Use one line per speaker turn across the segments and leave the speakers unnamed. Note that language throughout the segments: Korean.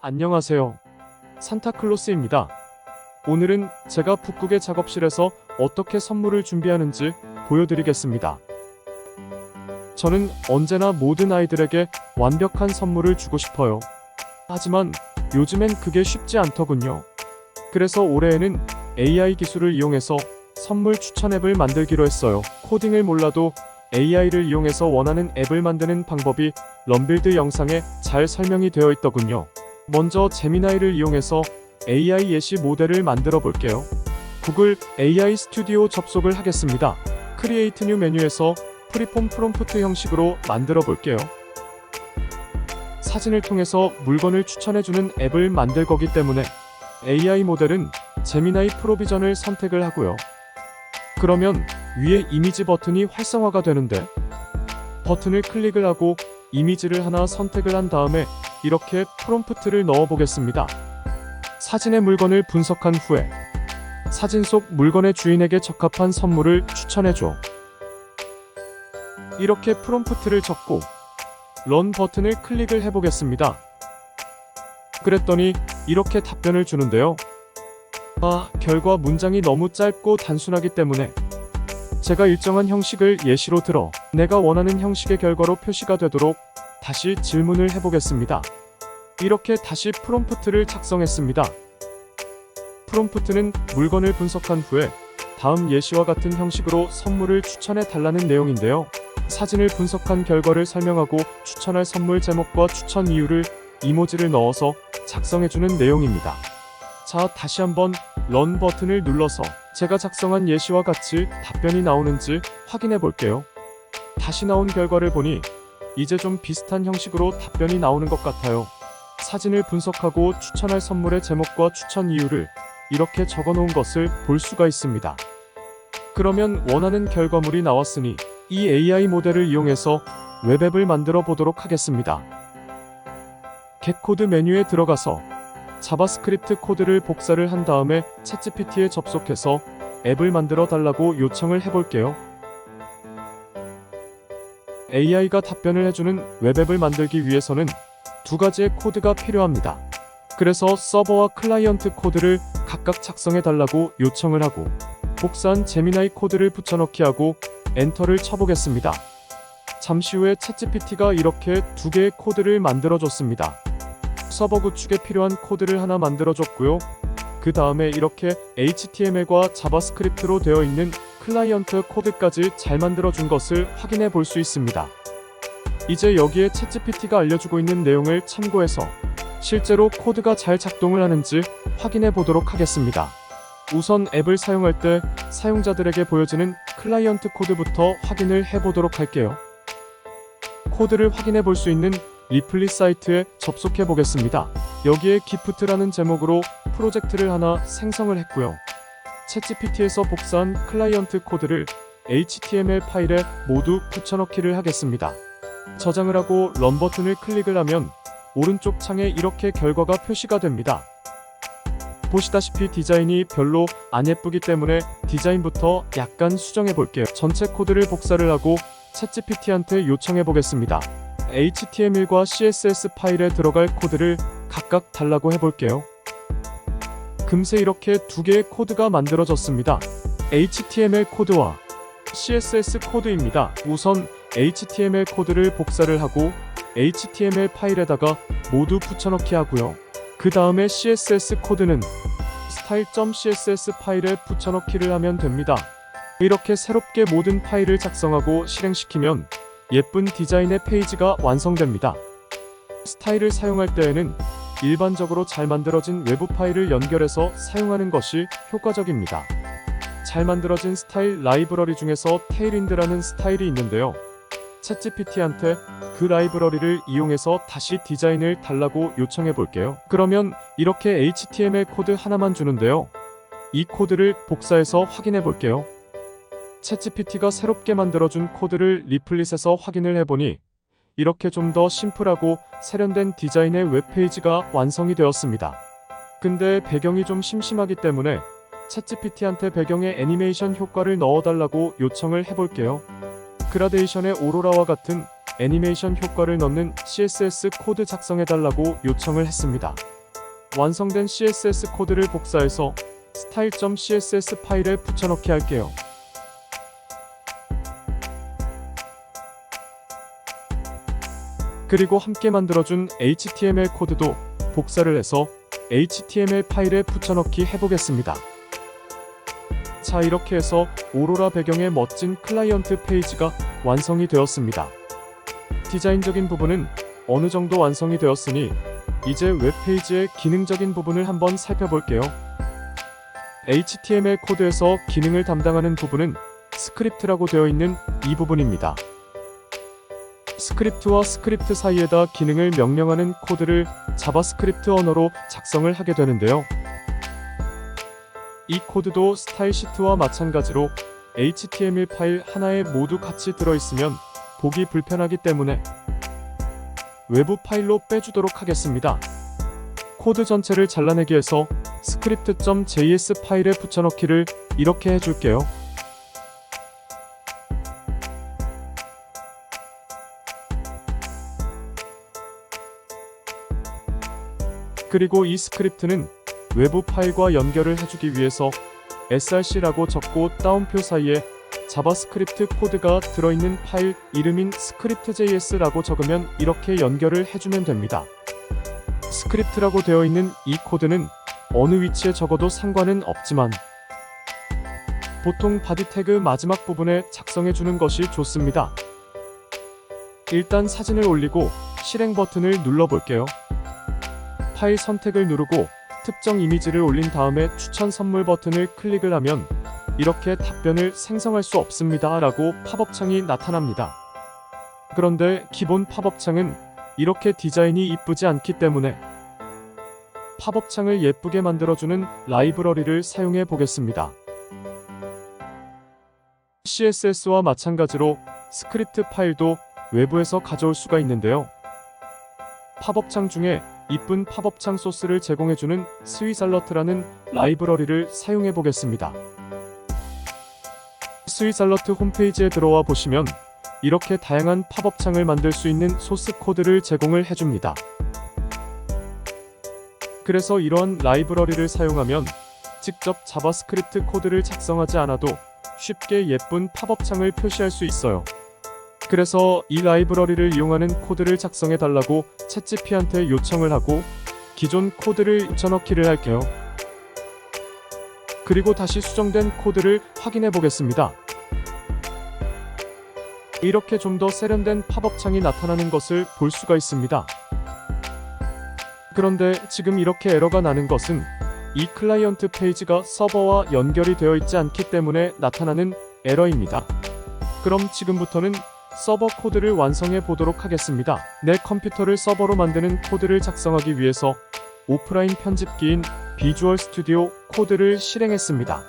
안녕하세요. 산타클로스입니다. 오늘은 제가 북극의 작업실에서 어떻게 선물을 준비하는지 보여드리겠습니다. 저는 언제나 모든 아이들에게 완벽한 선물을 주고 싶어요. 하지만 요즘엔 그게 쉽지 않더군요. 그래서 올해에는 AI 기술을 이용해서 선물 추천 앱을 만들기로 했어요. 코딩을 몰라도 AI를 이용해서 원하는 앱을 만드는 방법이 럼빌드 영상에 잘 설명이 되어 있더군요. 먼저 제미나이를 이용해서 AI 예시 모델을 만들어 볼게요. 구글 AI 스튜디오 접속을 하겠습니다. 크리에이트 뉴 메뉴에서 프리폼 프롬프트 형식으로 만들어 볼게요. 사진을 통해서 물건을 추천해주는 앱을 만들 거기 때문에 AI 모델은 제미나이 프로비전을 선택을 하고요. 그러면 위에 이미지 버튼이 활성화가 되는데 버튼을 클릭을 하고 이미지를 하나 선택을 한 다음에 이렇게 프롬프트를 넣어 보겠습니다. 사진의 물건을 분석한 후에 사진 속 물건의 주인에게 적합한 선물을 추천해줘. 이렇게 프롬프트를 적고 런 버튼을 클릭을 해보겠습니다. 그랬더니 이렇게 답변을 주는데요. 결과 문장이 너무 짧고 단순하기 때문에 제가 일정한 형식을 예시로 들어 내가 원하는 형식의 결과로 표시가 되도록 다시 질문을 해보겠습니다. 이렇게 다시 프롬프트를 작성했습니다. 프롬프트는 물건을 분석한 후에 다음 예시와 같은 형식으로 선물을 추천해 달라는 내용인데요. 사진을 분석한 결과를 설명하고 추천할 선물 제목과 추천 이유를 이모지를 넣어서 작성해주는 내용입니다. 자, 다시 한번 런 버튼을 눌러서 제가 작성한 예시와 같이 답변이 나오는지 확인해 볼게요. 다시 나온 결과를 보니 이제 좀 비슷한 형식으로 답변이 나오는 것 같아요. 사진을 분석하고 추천할 선물의 제목과 추천 이유를 이렇게 적어 놓은 것을 볼 수가 있습니다. 그러면 원하는 결과물이 나왔으니 이 AI 모델을 이용해서 웹앱을 만들어 보도록 하겠습니다. 겟코드 메뉴에 들어가서 자바스크립트 코드를 복사를 한 다음에 챗GPT에 접속해서 앱을 만들어 달라고 요청을 해볼게요. AI가 답변을 해주는 웹앱을 만들기 위해서는 두 가지의 코드가 필요합니다. 그래서 서버와 클라이언트 코드를 각각 작성해 달라고 요청을 하고 복사한 제미나이 코드를 붙여넣기 하고 엔터를 쳐보겠습니다. 잠시 후에 챗GPT가 이렇게 두 개의 코드를 만들어줬습니다. 서버 구축에 필요한 코드를 하나 만들어줬고요. 그 다음에 이렇게 HTML과 자바스크립트로 되어 있는 클라이언트 코드까지 잘 만들어준 것을 확인해 볼 수 있습니다. 이제 여기에 챗GPT가 알려주고 있는 내용을 참고해서 실제로 코드가 잘 작동을 하는지 확인해 보도록 하겠습니다. 우선 앱을 사용할 때 사용자들에게 보여지는 클라이언트 코드부터 확인을 해보도록 할게요. 코드를 확인해 볼 수 있는 리플리 사이트에 접속해 보겠습니다. 여기에 기프트라는 제목으로 프로젝트를 하나 생성을 했고요. 챗GPT에서 복사한 클라이언트 코드를 HTML 파일에 모두 붙여넣기를 하겠습니다. 저장을 하고 런 버튼을 클릭을 하면 오른쪽 창에 이렇게 결과가 표시가 됩니다. 보시다시피 디자인이 별로 안 예쁘기 때문에 디자인부터 약간 수정해 볼게요. 전체 코드를 복사를 하고 챗GPT한테 요청해 보겠습니다. HTML과 CSS 파일에 들어갈 코드를 각각 달라고 해볼게요. 금세 이렇게 두 개의 코드가 만들어졌습니다. HTML 코드와 CSS 코드입니다. 우선 HTML 코드를 복사를 하고 HTML 파일에다가 모두 붙여넣기 하고요. 그 다음에 CSS 코드는 style.css 파일에 붙여넣기를 하면 됩니다. 이렇게 새롭게 모든 파일을 작성하고 실행시키면 예쁜 디자인의 페이지가 완성됩니다. 스타일을 사용할 때에는 일반적으로 잘 만들어진 외부 파일을 연결해서 사용하는 것이 효과적입니다. 잘 만들어진 스타일 라이브러리 중에서 테일윈드라는 스타일이 있는데요. 챗GPT한테 그 라이브러리를 이용해서 다시 디자인을 달라고 요청해 볼게요. 그러면 이렇게 HTML 코드 하나만 주는데요. 이 코드를 복사해서 확인해 볼게요. 챗GPT가 새롭게 만들어준 코드를 리플릿에서 확인을 해보니 이렇게 좀 더 심플하고 세련된 디자인의 웹페이지가 완성이 되었습니다. 근데 배경이 좀 심심하기 때문에 챗GPT한테 배경에 애니메이션 효과를 넣어달라고 요청을 해볼게요. 그라데이션의 오로라와 같은 애니메이션 효과를 넣는 CSS 코드 작성해달라고 요청을 했습니다. 완성된 CSS 코드를 복사해서 style.css 파일에 붙여넣기 할게요. 그리고 함께 만들어준 HTML 코드도 복사를 해서 HTML 파일에 붙여넣기 해보겠습니다. 자, 이렇게 해서 오로라 배경의 멋진 클라이언트 페이지가 완성이 되었습니다. 디자인적인 부분은 어느 정도 완성이 되었으니 이제 웹페이지의 기능적인 부분을 한번 살펴볼게요. HTML 코드에서 기능을 담당하는 부분은 스크립트라고 되어 있는 이 부분입니다. 스크립트와 스크립트 사이에다 기능을 명령하는 코드를 자바스크립트 언어로 작성을 하게 되는데요. 이 코드도 스타일 시트와 마찬가지로 HTML 파일 하나에 모두 같이 들어있으면 보기 불편하기 때문에 외부 파일로 빼주도록 하겠습니다. 코드 전체를 잘라내기 위해서 script.js 파일에 붙여넣기를 이렇게 해줄게요. 그리고 이 스크립트는 외부 파일과 연결을 해주기 위해서 src라고 적고 따옴표 사이에 자바스크립트 코드가 들어있는 파일 이름인 script.js라고 적으면 이렇게 연결을 해주면 됩니다. 스크립트라고 되어 있는 이 코드는 어느 위치에 적어도 상관은 없지만 보통 바디 태그 마지막 부분에 작성해주는 것이 좋습니다. 일단 사진을 올리고 실행 버튼을 눌러볼게요. 파일 선택을 누르고 특정 이미지를 올린 다음에 추천 선물 버튼을 클릭을 하면 이렇게 답변을 생성할 수 없습니다 라고 팝업창이 나타납니다. 그런데 기본 팝업창은 이렇게 디자인이 이쁘지 않기 때문에 팝업창을 예쁘게 만들어주는 라이브러리를 사용해 보겠습니다. CSS와 마찬가지로 스크립트 파일도 외부에서 가져올 수가 있는데요. 팝업창 중에 이쁜 팝업창 소스를 제공해주는 스위잘러트라는 라이브러리를 사용해 보겠습니다. 스위잘러트 홈페이지에 들어와 보시면 이렇게 다양한 팝업창을 만들 수 있는 소스 코드를 제공을 해줍니다. 그래서 이러한 라이브러리를 사용하면 직접 자바스크립트 코드를 작성하지 않아도 쉽게 예쁜 팝업창을 표시할 수 있어요. 그래서 이 라이브러리를 이용하는 코드를 작성해 달라고 챗GPT한테 요청을 하고 기존 코드를 붙여넣기를 할게요. 그리고 다시 수정된 코드를 확인해 보겠습니다. 이렇게 좀 더 세련된 팝업창이 나타나는 것을 볼 수가 있습니다. 그런데 지금 이렇게 에러가 나는 것은 이 클라이언트 페이지가 서버와 연결이 되어 있지 않기 때문에 나타나는 에러입니다. 그럼 지금부터는 서버 코드를 완성해 보도록 하겠습니다. 내 컴퓨터를 서버로 만드는 코드를 작성하기 위해서 오프라인 편집기인 비주얼 스튜디오 코드를 실행했습니다.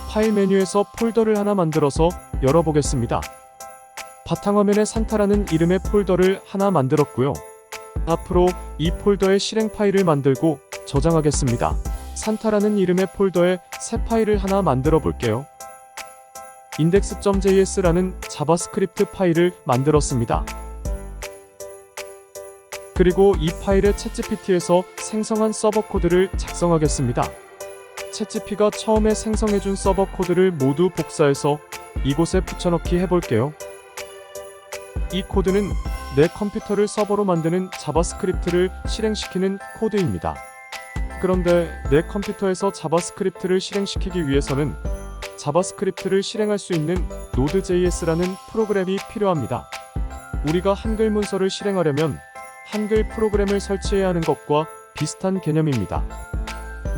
파일 메뉴에서 폴더를 하나 만들어서 열어보겠습니다. 바탕화면에 산타라는 이름의 폴더를 하나 만들었고요. 앞으로 이 폴더에 실행 파일을 만들고 저장하겠습니다. 산타라는 이름의 폴더에 새 파일을 하나 만들어 볼게요. index.js라는 자바스크립트 파일을 만들었습니다. 그리고 이 파일에 챗GPT에서 생성한 서버 코드를 작성하겠습니다. 챗GPT가 처음에 생성해준 서버 코드를 모두 복사해서 이곳에 붙여넣기 해볼게요. 이 코드는 내 컴퓨터를 서버로 만드는 자바스크립트를 실행시키는 코드입니다. 그런데 내 컴퓨터에서 자바스크립트를 실행시키기 위해서는 자바스크립트를 실행할 수 있는 Node.js라는 프로그램이 필요합니다. 우리가 한글 문서를 실행하려면 한글 프로그램을 설치해야 하는 것과 비슷한 개념입니다.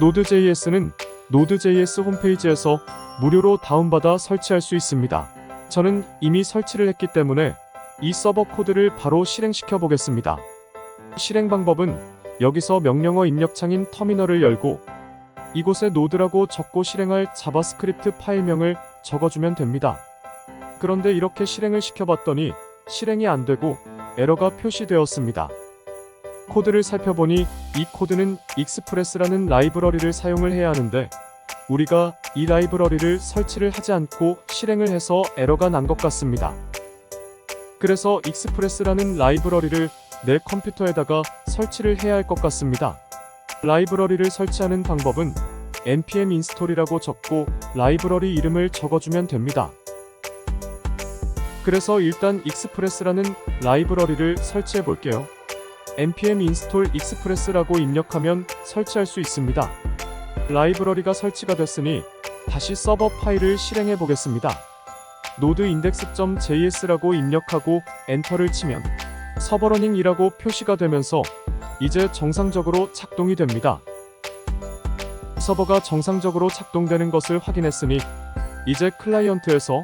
Node.js는 Node.js 홈페이지에서 무료로 다운받아 설치할 수 있습니다. 저는 이미 설치를 했기 때문에 이 서버 코드를 바로 실행시켜 보겠습니다. 실행 방법은 여기서 명령어 입력창인 터미널을 열고 이곳에 노드라고 적고 실행할 자바스크립트 파일명을 적어주면 됩니다. 그런데 이렇게 실행을 시켜봤더니 실행이 안 되고 에러가 표시되었습니다. 코드를 살펴보니 이 코드는 익스프레스라는 라이브러리를 사용을 해야 하는데 우리가 이 라이브러리를 설치를 하지 않고 실행을 해서 에러가 난 것 같습니다. 그래서 익스프레스라는 라이브러리를 내 컴퓨터에다가 설치를 해야 할 것 같습니다. 라이브러리를 설치하는 방법은 npm install이라고 적고 라이브러리 이름을 적어주면 됩니다. 그래서 일단 익스프레스라는 라이브러리를 설치해 볼게요. npm install express라고 입력하면 설치할 수 있습니다. 라이브러리가 설치가 됐으니 다시 서버 파일을 실행해 보겠습니다. node index.js라고 입력하고 엔터를 치면 서버러닝이라고 표시가 되면서 이제 정상적으로 작동이 됩니다. 서버가 정상적으로 작동되는 것을 확인했으니 이제 클라이언트에서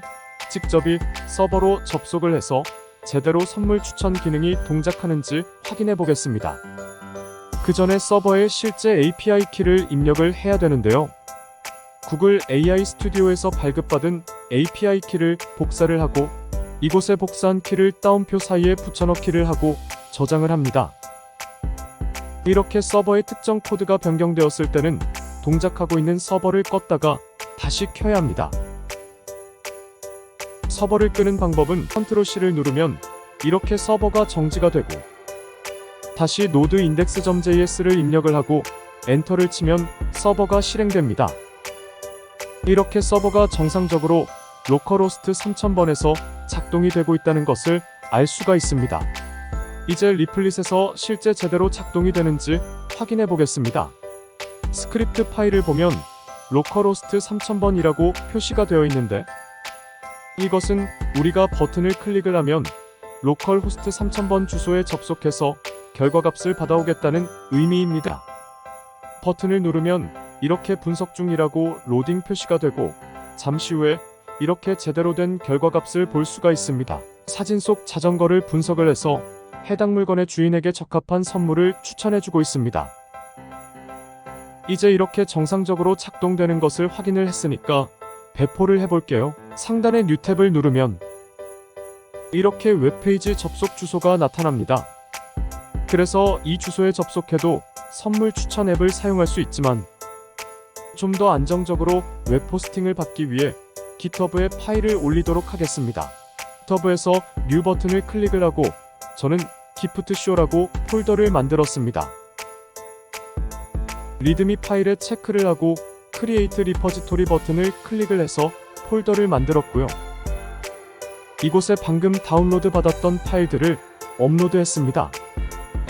직접이 서버로 접속을 해서 제대로 선물 추천 기능이 동작하는지 확인해 보겠습니다. 그 전에 서버에 실제 API 키를 입력을 해야 되는데요. 구글 AI 스튜디오에서 발급받은 API 키를 복사를 하고 이곳에 복사한 키를 따옴표 사이에 붙여넣기를 하고 저장을 합니다. 이렇게 서버의 특정 코드가 변경되었을 때는 동작하고 있는 서버를 껐다가 다시 켜야 합니다. 서버를 끄는 방법은 Ctrl C를 누르면 이렇게 서버가 정지가 되고 다시 node index.js를 입력을 하고 엔터를 치면 서버가 실행됩니다. 이렇게 서버가 정상적으로 로컬호스트 3000번에서 작동이 되고 있다는 것을 알 수가 있습니다. 이제 리플릿에서 실제 제대로 작동이 되는지 확인해 보겠습니다. 스크립트 파일을 보면 로컬호스트 3000번이라고 표시가 되어 있는데 이것은 우리가 버튼을 클릭을 하면 로컬호스트 3000번 주소에 접속해서 결과값을 받아오겠다는 의미입니다. 버튼을 누르면 이렇게 분석 중이라고 로딩 표시가 되고 잠시 후에 이렇게 제대로 된 결과값을 볼 수가 있습니다. 사진 속 자전거를 분석을 해서 해당 물건의 주인에게 적합한 선물을 추천해주고 있습니다. 이제 이렇게 정상적으로 작동되는 것을 확인을 했으니까 배포를 해볼게요. 상단의 뉴 탭을 누르면 이렇게 웹페이지 접속 주소가 나타납니다. 그래서 이 주소에 접속해도 선물 추천 앱을 사용할 수 있지만 좀 더 안정적으로 웹 호스팅을 받기 위해 GitHub에 파일을 올리도록 하겠습니다. GitHub에서 뉴 버튼을 클릭을 하고 저는 기프트쇼라고 폴더를 만들었습니다. 리드미 파일에 체크를 하고 크리에이트 리퍼지토리 버튼을 클릭을 해서 폴더를 만들었고요. 이곳에 방금 다운로드 받았던 파일들을 업로드했습니다.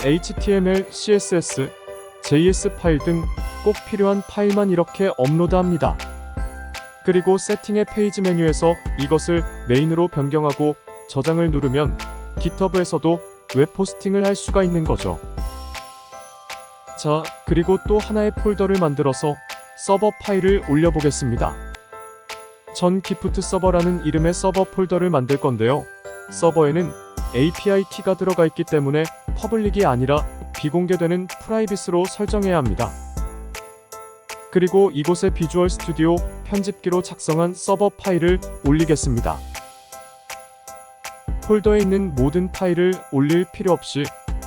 HTML, CSS, JS 파일 등 꼭 필요한 파일만 이렇게 업로드합니다. 그리고 세팅의 페이지 메뉴에서 이것을 메인으로 변경하고 저장을 누르면 GitHub에서도 웹 호스팅을 할 수가 있는 거죠. 자, 그리고 또 하나의 폴더를 만들어서 서버 파일을 올려보겠습니다. 전 기프트 서버라는 이름의 서버 폴더를 만들 건데요. 서버에는 API 키가 들어가 있기 때문에 퍼블릭이 아니라 비공개되는 프라이빗으로 설정해야 합니다. 그리고 이곳에 비주얼 스튜디오 편집기로 작성한 서버 파일을 올리겠습니다. 폴더에 있는 모든 파일을 올릴 필요 없이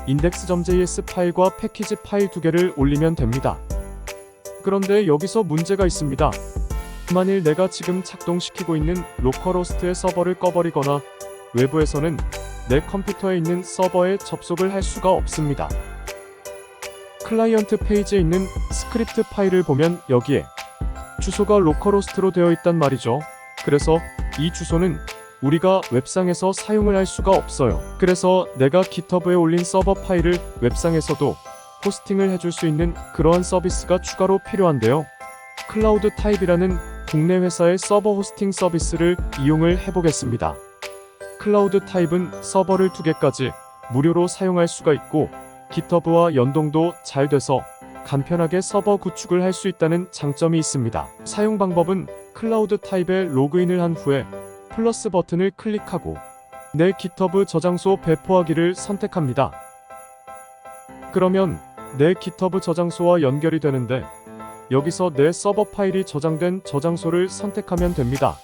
index.js 파일과 패키지 파일 두 개를 올리면 됩니다. 그런데 여기서 문제가 있습니다. 만일 내가 지금 작동시키고 있는 로컬호스트의 서버를 꺼버리거나 외부에서는 내 컴퓨터에 있는 서버에 접속을 할 수가 없습니다. 클라이언트 페이지에 있는 스크립트 파일을 보면 여기에 주소가 로컬호스트로 되어 있단 말이죠. 그래서 이 주소는 우리가 웹상에서 사용을 할 수가 없어요. 그래서 내가 GitHub에 올린 서버 파일을 웹상에서도 호스팅을 해줄 수 있는 그러한 서비스가 추가로 필요한데요. 클라우드 타입이라는 국내 회사의 서버 호스팅 서비스를 이용을 해보겠습니다. 클라우드 타입은 서버를 2개까지 무료로 사용할 수가 있고 GitHub와 연동도 잘 돼서 간편하게 서버 구축을 할 수 있다는 장점이 있습니다. 사용 방법은 클라우드 타입에 로그인을 한 후에 플러스 버튼을 클릭하고 내 GitHub 저장소 배포하기를 선택합니다. 그러면 내 GitHub 저장소와 연결이 되는데 여기서 내 서버 파일이 저장된 저장소를 선택하면 됩니다.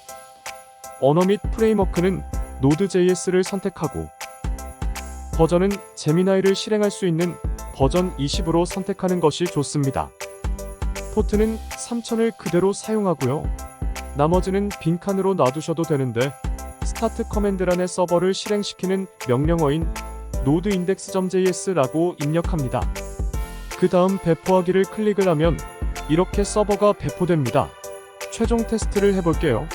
언어 및 프레임워크는 Node.js를 선택하고 버전은 제미나이를 실행할 수 있는 버전 20으로 선택하는 것이 좋습니다. 포트는 3000을 그대로 사용하고요. 나머지는 빈칸으로 놔두셔도 되는데 스타트 커맨드란에 서버를 실행시키는 명령어인 node index.js라고 입력합니다. 그 다음 배포하기를 클릭을 하면 이렇게 서버가 배포됩니다. 최종 테스트를 해볼게요.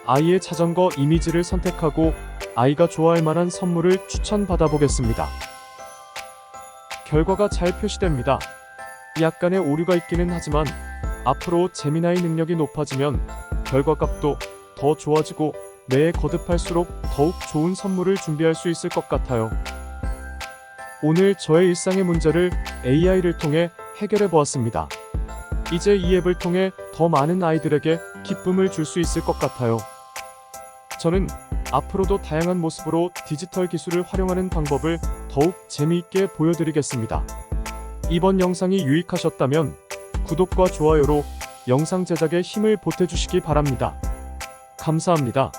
아이의 자전거 이미지를 선택하고 아이가 좋아할 만한 선물을 추천받아 보겠습니다. 결과가 잘 표시됩니다. 약간의 오류가 있기는 하지만 앞으로 제미나이 능력이 높아지면 결과값도 더 좋아지고 매해 거듭할수록 더욱 좋은 선물을 준비할 수 있을 것 같아요. 오늘 저의 일상의 문제를 AI를 통해 해결해 보았습니다. 이제 이 앱을 통해 더 많은 아이들에게 기쁨을 줄 수 있을 것 같아요. 저는 앞으로도 다양한 모습으로 디지털 기술을 활용하는 방법을 더욱 재미있게 보여드리겠습니다. 이번 영상이 유익하셨다면 구독과 좋아요로 영상 제작에 힘을 보태주시기 바랍니다. 감사합니다.